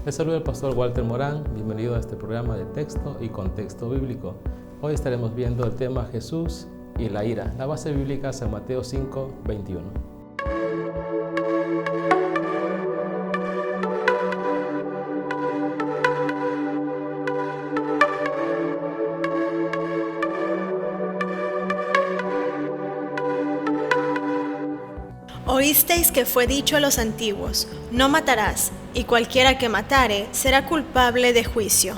Les saluda el pastor Walter Morán. Bienvenido a este programa de texto y contexto bíblico. Hoy estaremos viendo el tema Jesús y la ira. La base bíblica es San Mateo 5, 21. Oísteis que fue dicho a los antiguos, no matarás, y cualquiera que matare será culpable de juicio.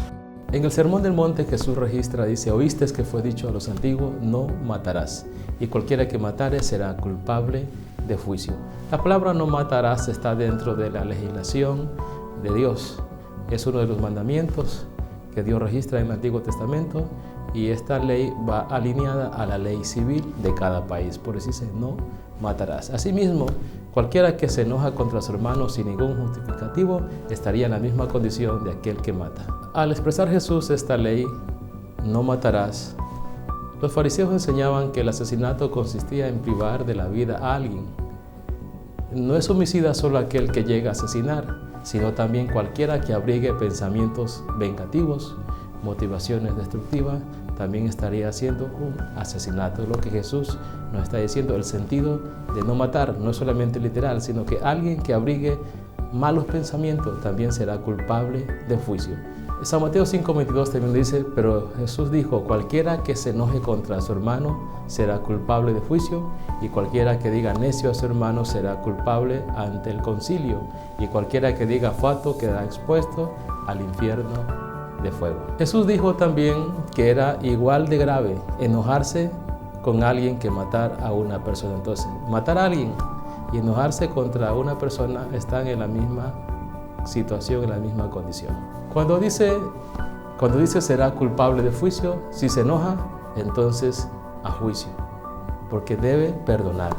En el Sermón del Monte Jesús registra, dice, oísteis que fue dicho a los antiguos, no matarás, y cualquiera que matare será culpable de juicio. La palabra no matarás está dentro de la legislación de Dios. Es uno de los mandamientos que Dios registra en el Antiguo Testamento, y esta ley va alineada a la ley civil de cada país. Por eso dice, no matarás. Asimismo, cualquiera que se enoja contra su hermano sin ningún justificativo estaría en la misma condición de aquel que mata. Al expresar Jesús esta ley, no matarás, los fariseos enseñaban que el asesinato consistía en privar de la vida a alguien. No es homicida solo aquel que llega a asesinar, sino también cualquiera que abrigue pensamientos vengativos, motivaciones destructivas, también estaría haciendo un asesinato. Es lo que Jesús nos está diciendo. El sentido de no matar no es solamente literal, sino que alguien que abrigue malos pensamientos también será culpable de juicio. San Mateo 5:22 también dice, pero Jesús dijo, cualquiera que se enoje contra su hermano será culpable de juicio, y cualquiera que diga necio a su hermano será culpable ante el concilio, y cualquiera que diga fatuo quedará expuesto al infierno de fuego. Jesús dijo también que era igual de grave enojarse con alguien que matar a una persona. Entonces, matar a alguien y enojarse contra una persona están en la misma situación, en la misma condición. Cuando dice será culpable de juicio, si se enoja, entonces a juicio, porque debe perdonar,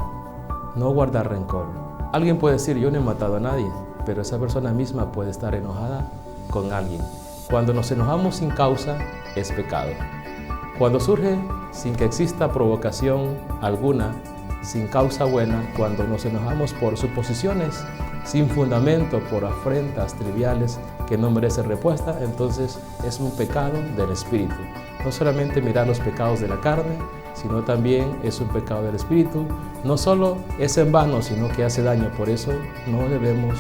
no guardar rencor. Alguien puede decir, yo no he matado a nadie, pero esa persona misma puede estar enojada con alguien. Cuando nos enojamos sin causa, es pecado. Cuando surge sin que exista provocación alguna, sin causa buena, cuando nos enojamos por suposiciones, sin fundamento, por afrentas triviales que no merecen respuesta, entonces es un pecado del espíritu. No solamente mirar los pecados de la carne, sino también es un pecado del espíritu. No solo es en vano, sino que hace daño. Por eso no debemos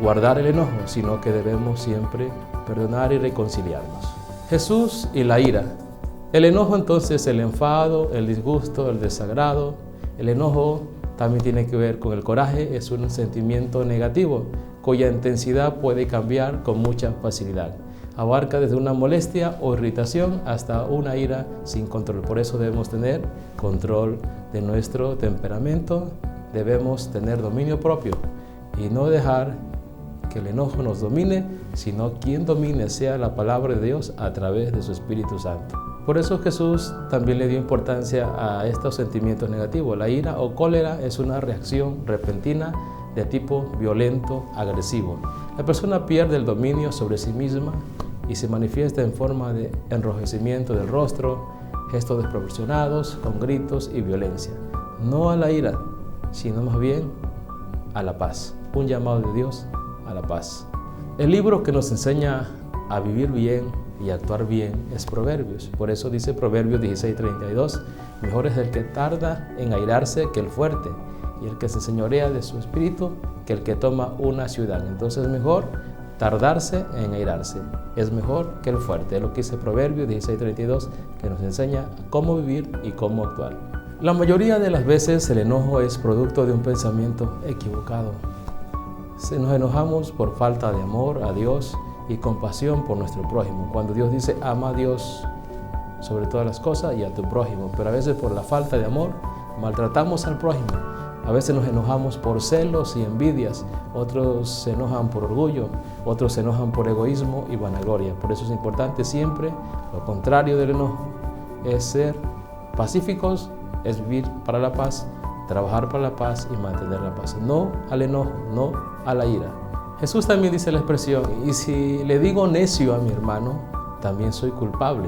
guardar el enojo, sino que debemos siempre perdonar y reconciliarnos. Jesús y la ira. El enojo entonces, el enfado, el disgusto, el desagrado. El enojo también tiene que ver con el coraje, es un sentimiento negativo cuya intensidad puede cambiar con mucha facilidad. Abarca desde una molestia o irritación hasta una ira sin control. Por eso debemos tener control de nuestro temperamento, debemos tener dominio propio y no dejar que el enojo nos domine, sino quien domine sea la palabra de Dios a través de su Espíritu Santo. Por eso Jesús también le dio importancia a estos sentimientos negativos. La ira o cólera es una reacción repentina de tipo violento, agresivo. La persona pierde el dominio sobre sí misma y se manifiesta en forma de enrojecimiento del rostro, gestos desproporcionados, con gritos y violencia. No a la ira, sino más bien a la paz. Un llamado de Dios a la paz. El libro que nos enseña a vivir bien y actuar bien es Proverbios. Por eso dice Proverbios 16:32, mejor es el que tarda en airarse que el fuerte, y el que se señorea de su espíritu que el que toma una ciudad. Entonces es mejor tardarse en airarse, es mejor que el fuerte. Es lo que dice Proverbios 16:32, que nos enseña cómo vivir y cómo actuar. La mayoría de las veces el enojo es producto de un pensamiento equivocado. Nos enojamos por falta de amor a Dios y compasión por nuestro prójimo. Cuando Dios dice, ama a Dios sobre todas las cosas y a tu prójimo. Pero a veces por la falta de amor maltratamos al prójimo. A veces nos enojamos por celos y envidias. Otros se enojan por orgullo. Otros se enojan por egoísmo y vanagloria. Por eso es importante siempre, lo contrario del enojo, es ser pacíficos, es vivir para la paz, trabajar para la paz y mantener la paz. No al enojo, no a la ira. Jesús también dice la expresión, y si le digo necio a mi hermano, también soy culpable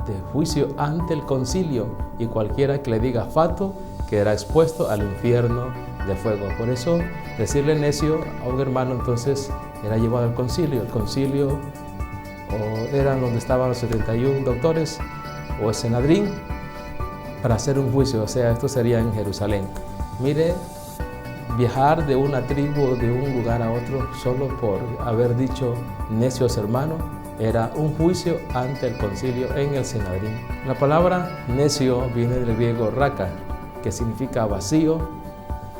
de juicio ante el concilio, y cualquiera que le diga fatuo quedará expuesto al infierno de fuego. Por eso decirle necio a un hermano entonces era llevado al concilio. El concilio o eran donde estaban los 71 doctores o el Sanedrín para hacer un juicio, o sea, esto sería en Jerusalén. Mire, viajar de una tribu, de un lugar a otro, solo por haber dicho necios hermanos, era un juicio ante el concilio en el Sanedrín. La palabra necio viene del griego raka, que significa vacío,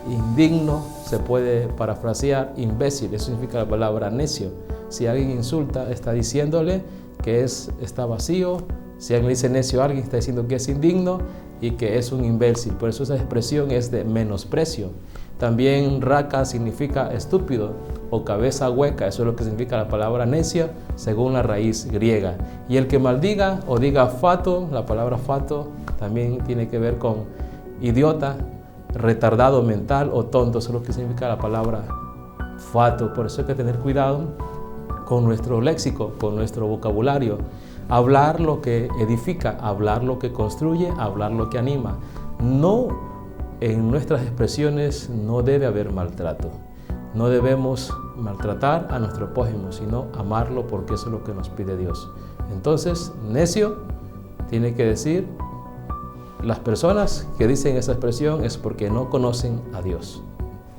indigno, se puede parafrasear imbécil, eso significa la palabra necio. Si alguien insulta, está diciéndole que está vacío. Si alguien le dice necio a alguien, está diciendo que es indigno y que es un imbécil. Por eso esa expresión es de menosprecio. También raka significa estúpido o cabeza hueca, eso es lo que significa la palabra necio según la raíz griega. Y el que maldiga o diga fato, la palabra fato también tiene que ver con idiota, retardado mental o tonto, eso es lo que significa la palabra fato. Por eso hay que tener cuidado con nuestro léxico, con nuestro vocabulario. Hablar lo que edifica, hablar lo que construye, hablar lo que anima. No, en nuestras expresiones no debe haber maltrato. No debemos maltratar a nuestro prójimo, sino amarlo porque eso es lo que nos pide Dios. Entonces, necio tiene que decir, las personas que dicen esa expresión es porque no conocen a Dios.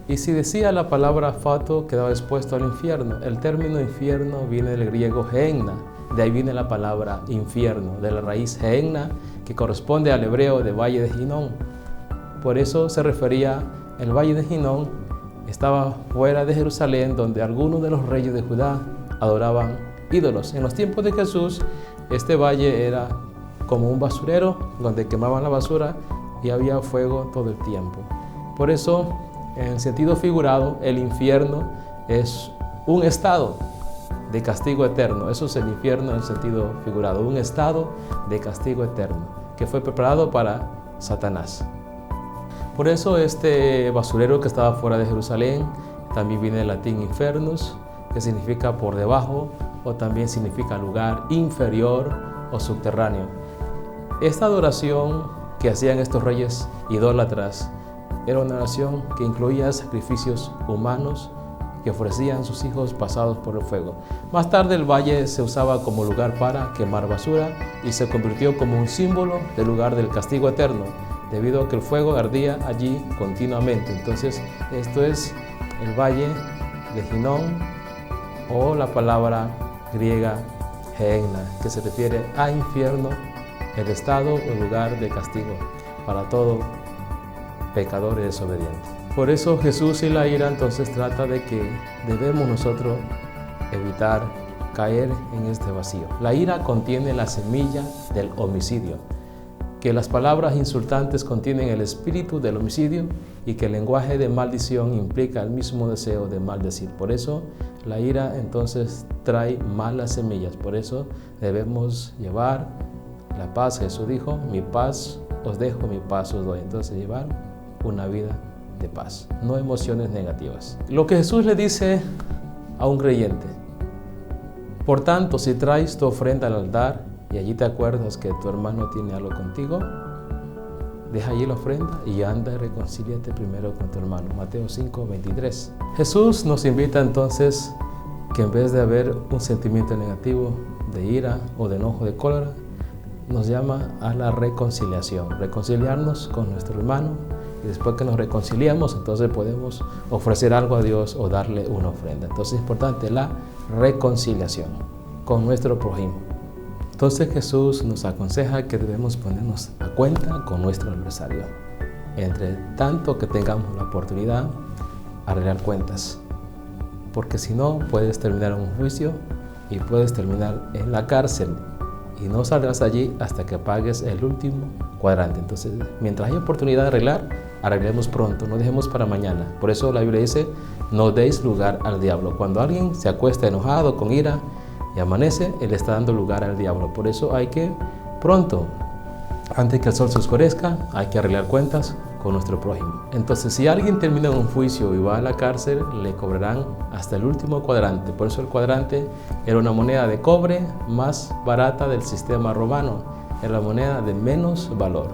Y si decía la palabra fato, quedaba expuesto al infierno. El término infierno viene del griego gehenna, de ahí viene la palabra infierno, de la raíz gehenna, que corresponde al hebreo de Valle de Hinnom. Por eso se refería, el Valle de Hinnom estaba fuera de Jerusalén, donde algunos de los reyes de Judá adoraban ídolos. En los tiempos de Jesús, este valle era como un basurero, donde quemaban la basura y había fuego todo el tiempo. Por eso, en sentido figurado, el infierno es un estado de castigo eterno. Eso es el infierno en sentido figurado, un estado de castigo eterno que fue preparado para Satanás. Por eso este basurero que estaba fuera de Jerusalén también viene del latín infernus, que significa por debajo, o también significa lugar inferior o subterráneo. Esta adoración que hacían estos reyes idólatras era una oración que incluía sacrificios humanos que ofrecían sus hijos pasados por el fuego. Más tarde el valle se usaba como lugar para quemar basura y se convirtió como un símbolo del lugar del castigo eterno, debido a que el fuego ardía allí continuamente. Entonces, esto es el Valle de Hinnom, o la palabra griega gehenna, que se refiere a infierno, el estado o lugar de castigo para todo pecador y desobediente. Por eso Jesús y la ira entonces trata de que debemos nosotros evitar caer en este vacío. La ira contiene la semilla del homicidio, que las palabras insultantes contienen el espíritu del homicidio y que el lenguaje de maldición implica el mismo deseo de maldecir. Por eso la ira entonces trae malas semillas. Por eso debemos llevar la paz. Jesús dijo, mi paz os dejo, mi paz os doy. Entonces llevar una vida de paz, no emociones negativas. Lo que Jesús le dice a un creyente: por tanto, si traes tu ofrenda al altar y allí te acuerdas que tu hermano tiene algo contigo, deja allí la ofrenda y anda y reconcíliate primero con tu hermano. Mateo 5:23. Jesús nos invita entonces que en vez de haber un sentimiento negativo de ira o de enojo, de cólera, nos llama a la reconciliación, reconciliarnos con nuestro hermano, y después que nos reconciliamos, entonces podemos ofrecer algo a Dios o darle una ofrenda. Entonces es importante la reconciliación con nuestro prójimo. Entonces Jesús nos aconseja que debemos ponernos a cuenta con nuestro adversario. Entre tanto que tengamos la oportunidad, arreglar cuentas. Porque si no, puedes terminar en un juicio y puedes terminar en la cárcel. Y no saldrás allí hasta que pagues el último cuadrante. Entonces, mientras hay oportunidad de arreglar, arreglemos pronto, no dejemos para mañana. Por eso la Biblia dice, no deis lugar al diablo. Cuando alguien se acuesta enojado, con ira, y amanece, él está dando lugar al diablo. Por eso hay que pronto, antes que el sol se oscurezca, hay que arreglar cuentas con nuestro prójimo. Entonces, si alguien termina en un juicio y va a la cárcel, le cobrarán hasta el último cuadrante. Por eso el cuadrante era una moneda de cobre más barata del sistema romano. Era la moneda de menos valor.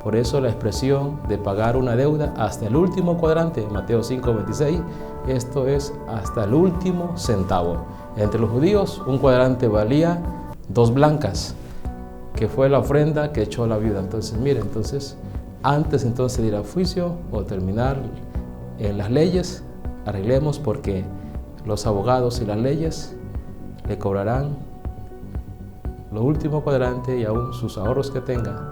Por eso la expresión de pagar una deuda hasta el último cuadrante, Mateo 5:26, esto es hasta el último centavo. Entre los judíos un cuadrante valía 2 blancas, que fue la ofrenda que echó la viuda. Entonces, mire, antes de ir a juicio o terminar en las leyes, arreglemos, porque los abogados y las leyes le cobrarán lo último cuadrante y aún sus ahorros que tenga,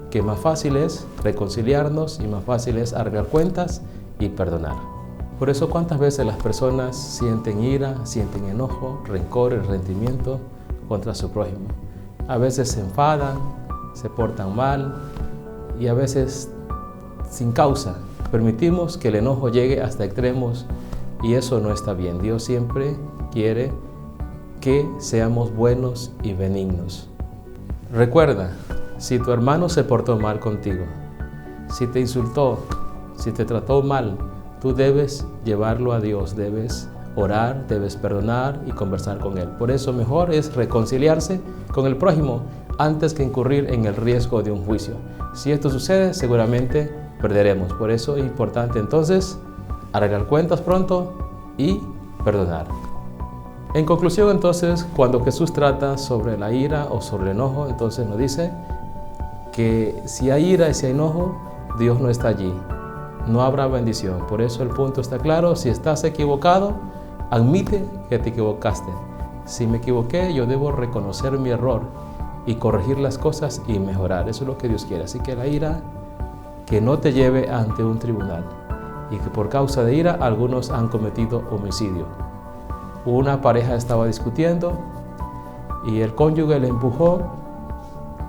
que más fácil es reconciliarnos y más fácil es arreglar cuentas y perdonar. Por eso, ¿cuántas veces las personas sienten ira, sienten enojo, rencor y resentimiento contra su prójimo? A veces se enfadan, se portan mal y a veces sin causa. Permitimos que el enojo llegue hasta extremos y eso no está bien. Dios siempre quiere que seamos buenos y benignos. Recuerda, si tu hermano se portó mal contigo, si te insultó, si te trató mal, tú debes llevarlo a Dios, debes orar, debes perdonar y conversar con él. Por eso mejor es reconciliarse con el prójimo antes que incurrir en el riesgo de un juicio. Si esto sucede, seguramente perderemos. Por eso es importante entonces arreglar cuentas pronto y perdonar. En conclusión, entonces, cuando Jesús trata sobre la ira o sobre el enojo, entonces nos dice que si hay ira y si hay enojo, Dios no está allí, no habrá bendición. Por eso el punto está claro: si estás equivocado, admite que te equivocaste. Si me equivoqué, yo debo reconocer mi error y corregir las cosas y mejorar. Eso es lo que Dios quiere. Así que la ira, que no te lleve ante un tribunal, y que por causa de ira algunos han cometido homicidio. Una pareja estaba discutiendo y el cónyuge le empujó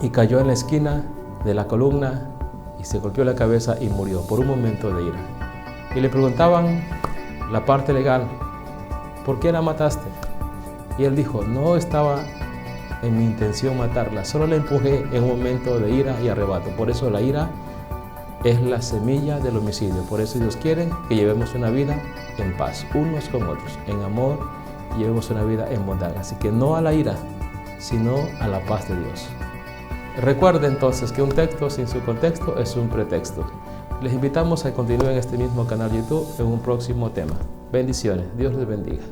y cayó en la esquina de la columna y se golpeó la cabeza y murió por un momento de ira. Y le preguntaban la parte legal: ¿por qué la mataste? Y él dijo: no estaba en mi intención matarla, solo la empujé en un momento de ira y arrebato. Por eso la ira es la semilla del homicidio. Por eso Dios quiere que llevemos una vida en paz unos con otros, en amor, y llevemos una vida en bondad. Así que no a la ira, sino a la paz de Dios. Recuerde entonces que un texto sin su contexto es un pretexto. Les invitamos a continuar en este mismo canal YouTube en un próximo tema. Bendiciones, Dios les bendiga.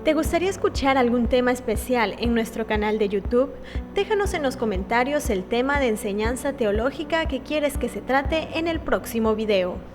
¿Te gustaría escuchar algún tema especial en nuestro canal de YouTube? Déjanos en los comentarios el tema de enseñanza teológica que quieres que se trate en el próximo video.